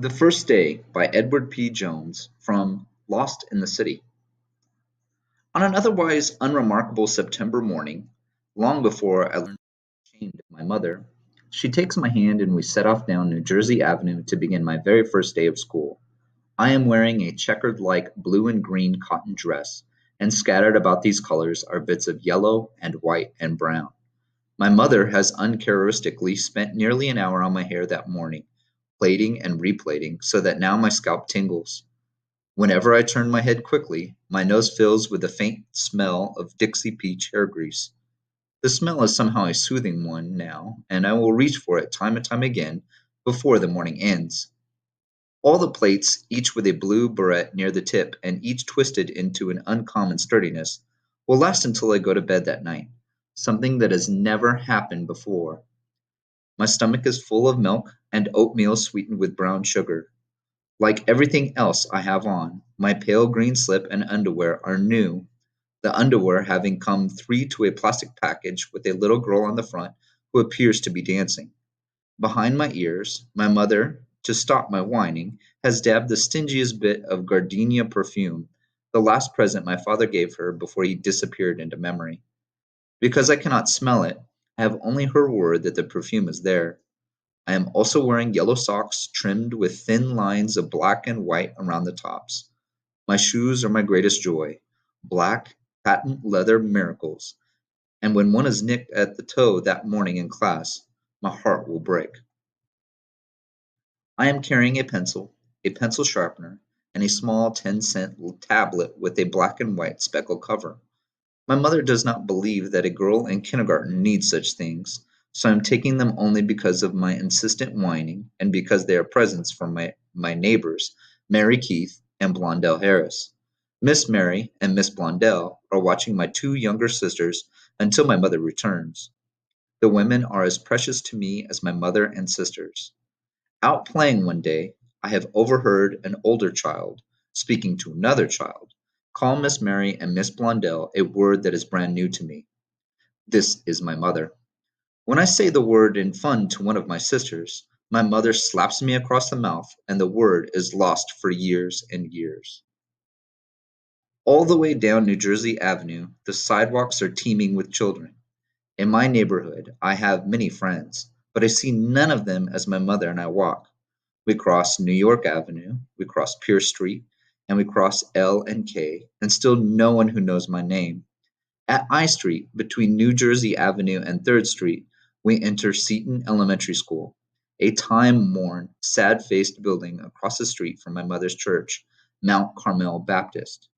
The First Day by Edward P. Jones from Lost in the City. On an otherwise unremarkable September morning, long before I learned to be ashamed of my mother, she takes my hand and we set off down New Jersey Avenue to begin my very first day of school. I am wearing a checkered like blue and green cotton dress, and scattered about these colors are bits of yellow and white and brown. My mother has uncharacteristically spent nearly an hour on my hair that morning, plaiting and replaiting, so that now my scalp tingles. Whenever I turn my head quickly, my nose fills with the faint smell of Dixie Peach hair grease. The smell is somehow a soothing one now, and I will reach for it time and time again before the morning ends. All the plaits, each with a blue barrette near the tip and each twisted into an uncommon sturdiness, will last until I go to bed that night, something that has never happened before. My stomach is full of milk and oatmeal sweetened with brown sugar. Like everything else I have on, my pale green slip and underwear are new, the underwear having come three to a plastic package with a little girl on the front who appears to be dancing. Behind my ears, my mother, to stop my whining, has dabbed the stingiest bit of gardenia perfume, the last present my father gave her before he disappeared into memory. Because I cannot smell it, I have only her word that the perfume is there. I am also wearing yellow socks trimmed with thin lines of black and white around the tops. My shoes are my greatest joy, black, patent leather miracles, and when one is nicked at the toe that morning in class, my heart will break. I am carrying a pencil sharpener, and a small 10-cent tablet with a black and white speckled cover. My mother does not believe that a girl in kindergarten needs such things, so I am taking them only because of my insistent whining and because they are presents from my neighbors, Mary Keith and Blondell Harris. Miss Mary and Miss Blondell are watching my two younger sisters until my mother returns. The women are as precious to me as my mother and sisters. Out playing one day, I have overheard an older child, speaking to another child, call Miss Mary and Miss Blondell a word that is brand new to me. This is my mother. When I say the word in fun to one of my sisters, my mother slaps me across the mouth and the word is lost for years and years. All the way down New Jersey Avenue, the sidewalks are teeming with children. In my neighborhood, I have many friends, but I see none of them as my mother and I walk. We cross New York Avenue, we cross Pierce Street, and we cross L and K, and still no one who knows my name. At I Street, between New Jersey Avenue and Third Street, we enter Seton Elementary School, a time-worn, sad-faced building across the street from my mother's church, Mount Carmel Baptist.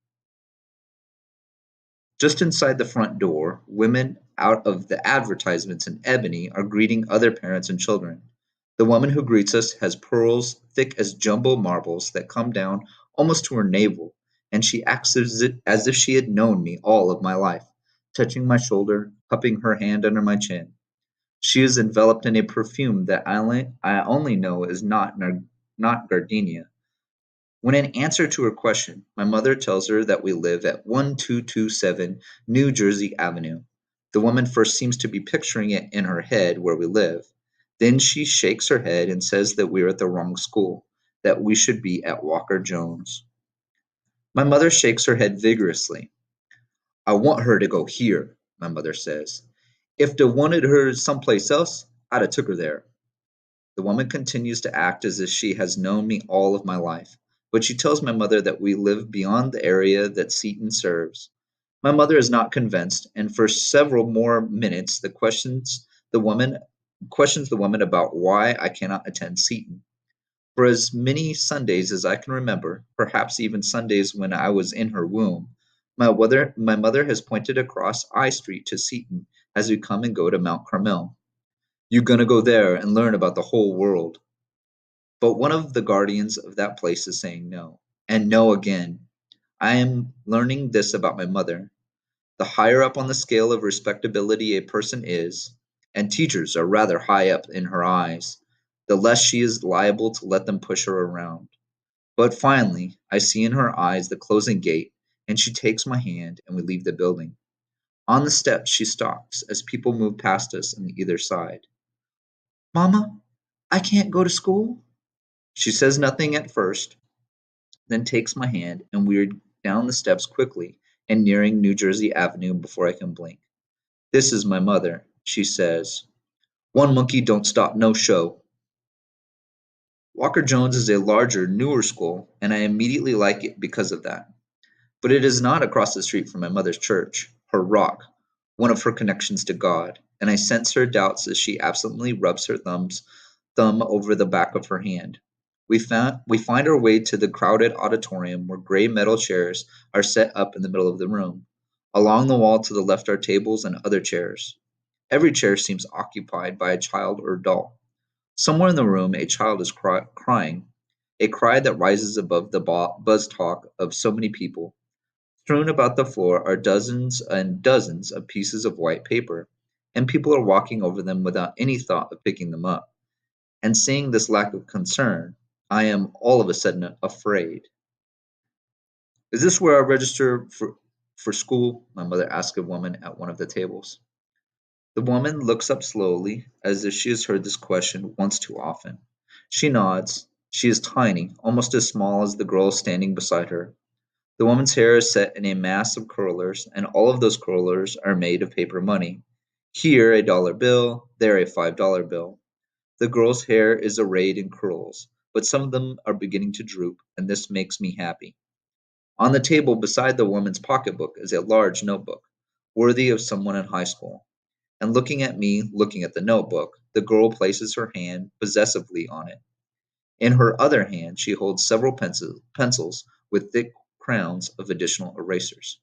Just inside the front door, women out of the advertisements in ebony are greeting other parents and children. The woman who greets us has pearls thick as jumbo marbles that come down almost to her navel, and she acts as if she had known me all of my life, touching my shoulder, cupping her hand under my chin. She is enveloped in a perfume that I only know is not gardenia. When in answer to her question, my mother tells her that we live at 1227 New Jersey Avenue, the woman first seems to be picturing it in her head where we live. Then she shakes her head and says that we are at the wrong school, that we should be at Walker Jones. My mother shakes her head vigorously. I want her to go here, my mother says. If they wanted her someplace else, I'd have took her there. The woman continues to act as if she has known me all of my life, but she tells my mother that we live beyond the area that Seton serves. My mother is not convinced, and for several more minutes the woman questions the woman about why I cannot attend Seton. For as many Sundays as I can remember, perhaps even Sundays when I was in her womb, my mother has pointed across I Street to Seton as we come and go to Mount Carmel. "You gonna go there and learn about the whole world." But one of the guardians of that place is saying no, and no again. I am learning this about my mother. The higher up on the scale of respectability a person is, and teachers are rather high up in her eyes, the less she is liable to let them push her around. But finally, I see in her eyes the closing gate, and she takes my hand and we leave the building. On the steps she stops as people move past us on either side. "Mama, I can't go to school?" She says nothing at first, then takes my hand, and we're down the steps quickly and nearing New Jersey Avenue before I can blink. This is my mother, she says. One monkey don't stop no show. Walker Jones is a larger, newer school, and I immediately like it because of that. But it is not across the street from my mother's church, her rock, one of her connections to God, and I sense her doubts as she absently rubs her thumb over the back of her hand. We find our way to the crowded auditorium where gray metal chairs are set up in the middle of the room. Along the wall to the left are tables and other chairs. Every chair seems occupied by a child or doll. Somewhere in the room a child is crying, a cry that rises above the buzz talk of so many people. Strewn about the floor are dozens and dozens of pieces of white paper, and people are walking over them without any thought of picking them up. And seeing this lack of concern, I am all of a sudden afraid. Is this where I register for school? My mother asked a woman at one of the tables. The woman looks up slowly, as if she has heard this question once too often. She nods. She is tiny, almost as small as the girl standing beside her. The woman's hair is set in a mass of curlers, and all of those curlers are made of paper money. Here a dollar bill, there a $5 bill. The girl's hair is arrayed in curls, but some of them are beginning to droop, and this makes me happy. On the table beside the woman's pocketbook is a large notebook, worthy of someone in high school. And looking at me, looking at the notebook, the girl places her hand possessively on it. In her other hand she holds several pencils with thick crowns of additional erasers.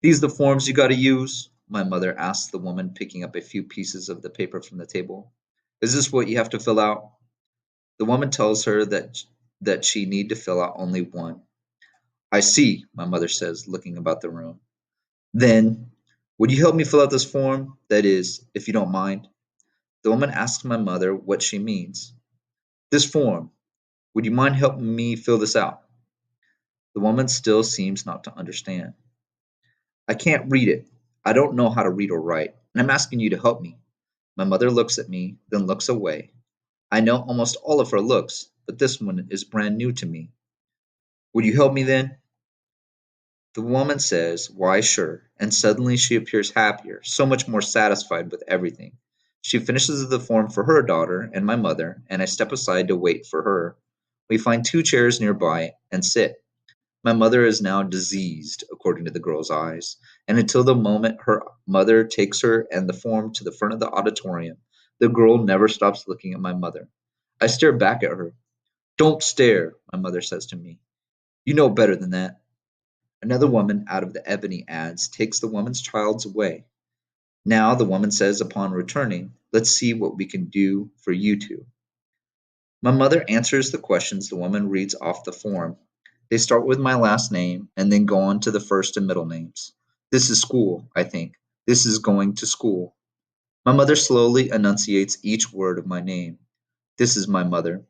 These the forms you got to use? My mother asks the woman, picking up a few pieces of the paper from the table. Is this what you have to fill out? The woman tells her that she need to fill out only one. I see, my mother says, looking about the room. Then, would you help me fill out this form? That is, if you don't mind. The woman asks my mother what she means. This form. Would you mind helping me fill this out? The woman still seems not to understand. I can't read it. I don't know how to read or write, and I'm asking you to help me. My mother looks at me, then looks away. I know almost all of her looks, but this one is brand new to me. Would you help me then? The woman says, Why, sure, and suddenly she appears happier, so much more satisfied with everything. She finishes the form for her daughter and my mother, and I step aside to wait for her. We find two chairs nearby and sit. My mother is now diseased, according to the girl's eyes, and until the moment her mother takes her and the form to the front of the auditorium, the girl never stops looking at my mother. I stare back at her. Don't stare, my mother says to me. You know better than that. Another woman out of the ebony ads takes the woman's child away. Now the woman says upon returning, let's see what we can do for you two. My mother answers the questions the woman reads off the form. They start with my last name and then go on to the first and middle names. This is school, I think. This is going to school. My mother slowly enunciates each word of my name. This is my mother.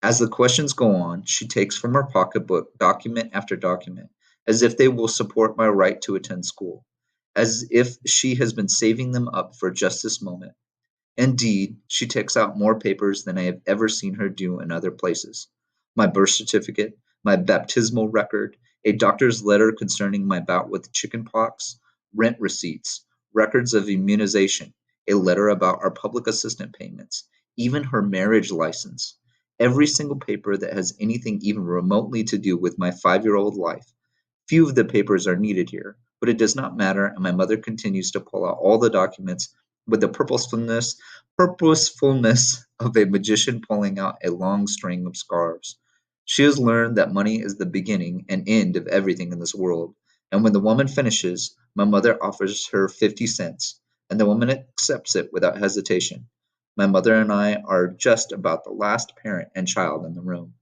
As the questions go on, she takes from her pocketbook document after document, as if they will support my right to attend school, as if she has been saving them up for just this moment. Indeed, she takes out more papers than I have ever seen her do in other places. My birth certificate, my baptismal record, a doctor's letter concerning my bout with chickenpox, rent receipts, records of immunization, a letter about our public assistant payments, even her marriage license. Every single paper that has anything even remotely to do with my 5-year old life. Few of the papers are needed here, but it does not matter, and my mother continues to pull out all the documents with the purposefulness of a magician pulling out a long string of scarves. She has learned that money is the beginning and end of everything in this world, and when the woman finishes, my mother offers her 50 cents, and the woman accepts it without hesitation. My mother and I are just about the last parent and child in the room.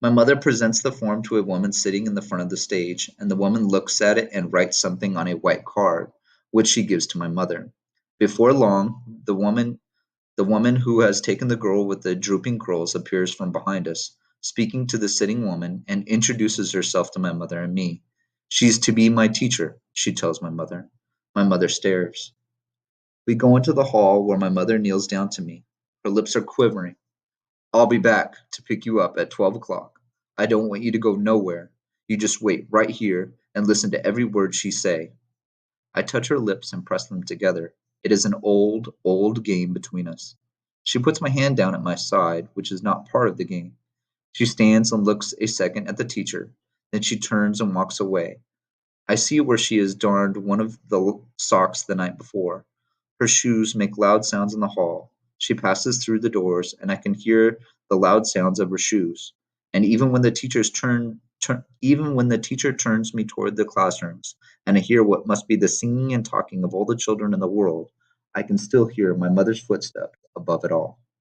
My mother presents the form to a woman sitting in the front of the stage, and the woman looks at it and writes something on a white card, which she gives to my mother. Before long, the woman who has taken the girl with the drooping curls appears from behind us, speaking to the sitting woman, and introduces herself to my mother and me. She's to be my teacher, she tells my mother. My mother stares. We go into the hall where my mother kneels down to me. Her lips are quivering. I'll be back to pick you up at 12 o'clock. I don't want you to go nowhere. You just wait right here and listen to every word she say. I touch her lips and press them together. It is an old, old game between us. She puts my hand down at my side, which is not part of the game. She stands and looks a second at the teacher. Then she turns and walks away. I see where she has darned one of the socks the night before. Her shoes make loud sounds in the hall. She passes through the doors, and I can hear the loud sounds of her shoes. And even when the teacher turns me toward the classrooms, and I hear what must be the singing and talking of all the children in the world, I can still hear my mother's footsteps above it all.